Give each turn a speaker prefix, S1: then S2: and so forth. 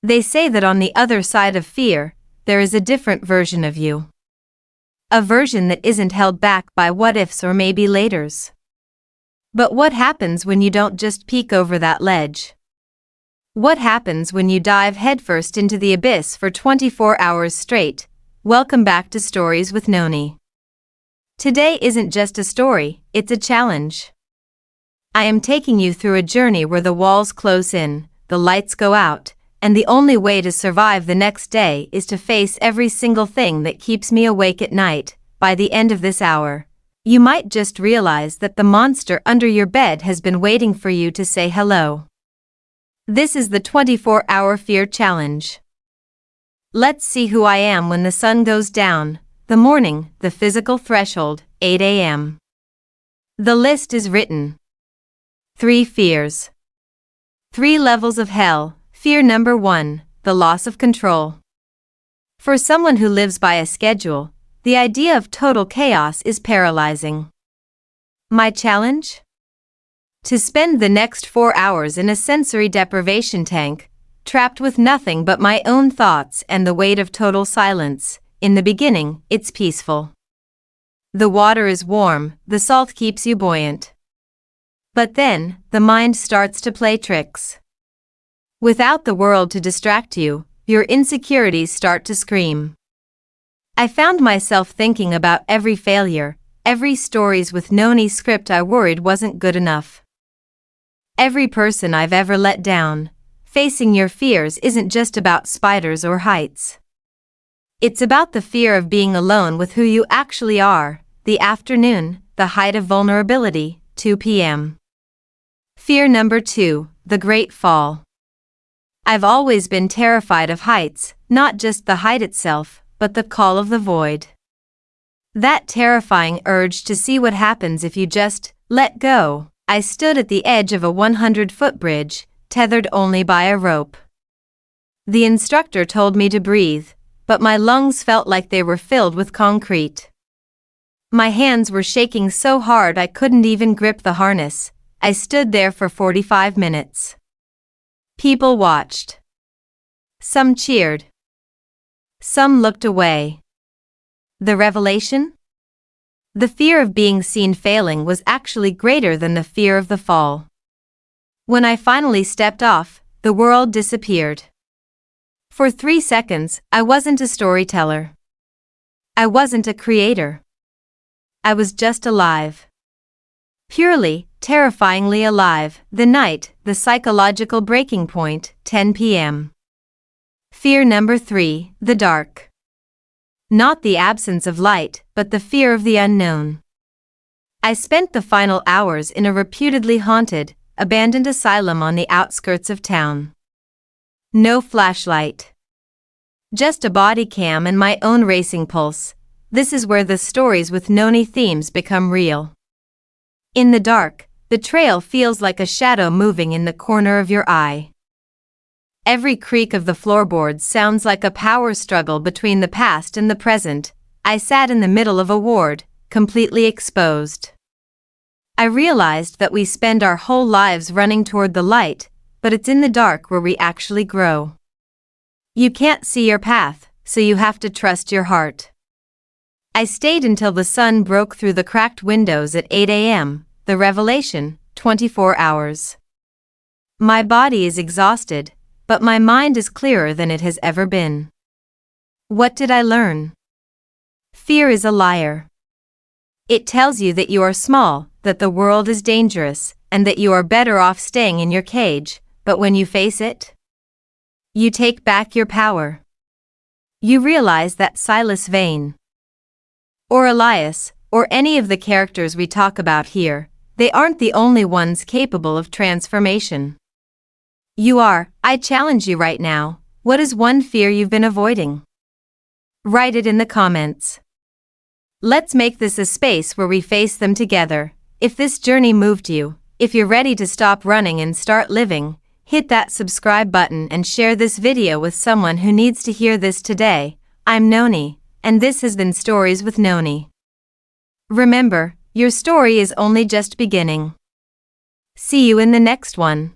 S1: They say that on the other side of fear, there is a different version of you. A version that isn't held back by what-ifs or maybe-laters. But what happens when you don't just peek over that ledge? What happens when you dive headfirst into the abyss for 24 hours straight? Welcome back to Stories with Noni. Today isn't just a story, it's a challenge. I am taking you through a journey where the walls close in, the lights go out, and the only way to survive the next day is to face every single thing that keeps me awake at night. By the end of this hour, you might just realize that the monster under your bed has been waiting for you to say hello. This is the 24-hour fear challenge. Let's see who I am when the sun goes down. The morning, the physical threshold, 8 a.m. The list is written. 3 fears. 3 levels of hell. Fear number 1, the loss of control. For someone who lives by a schedule, the idea of total chaos is paralyzing. My challenge? To spend the next 4 hours in a sensory deprivation tank, trapped with nothing but my own thoughts and the weight of total silence. In the beginning, it's peaceful. The water is warm, the salt keeps you buoyant. But then, the mind starts to play tricks. Without the world to distract you, your insecurities start to scream. I found myself thinking about every failure, every Stories with Noni script I worried wasn't good enough. Every person I've ever let down. Facing your fears isn't just about spiders or heights. It's about the fear of being alone with who you actually are. The afternoon, the height of vulnerability, 2 p.m. Fear number 2, the Great Fall. I've always been terrified of heights, not just the height itself, but the call of the void. That terrifying urge to see what happens if you just let go. I stood at the edge of a 100-foot bridge, tethered only by a rope. The instructor told me to breathe, but my lungs felt like they were filled with concrete. My hands were shaking so hard I couldn't even grip the harness. I stood there for 45 minutes. People watched. Some cheered. Some looked away. The revelation? The fear of being seen failing was actually greater than the fear of the fall. When I finally stepped off, the world disappeared. For 3 seconds, I wasn't a storyteller. I wasn't a creator. I was just alive. Purely, terrifyingly alive. The night, the psychological breaking point, 10 p.m. Fear number 3, the dark. Not the absence of light, but the fear of the unknown. I spent the final hours in a reputedly haunted, abandoned asylum on the outskirts of town. No flashlight. Just a body cam and my own racing pulse. This is where the Stories with Noni themes become real. In the dark, the trail feels like a shadow moving in the corner of your eye. Every creak of the floorboards sounds like a power struggle between the past and the present. I sat in the middle of a ward, completely exposed. I realized that we spend our whole lives running toward the light, but it's in the dark where we actually grow. You can't see your path, so you have to trust your heart. I stayed until the sun broke through the cracked windows at 8 a.m., the revelation, 24 hours. My body is exhausted, but my mind is clearer than it has ever been. What did I learn? Fear is a liar. It tells you that you are small, that the world is dangerous, and that you are better off staying in your cage, but when you face it, you take back your power. You realize that Silas Vane, or Elias, or any of the characters we talk about here, they aren't the only ones capable of transformation. You are. I challenge you right now. What is one fear you've been avoiding? Write it in the comments. Let's make this a space where we face them together. If this journey moved you, if you're ready to stop running and start living, hit that subscribe button and share this video with someone who needs to hear this today. I'm Noni, and this has been Stories with Noni. Remember, your story is only just beginning. See you in the next one.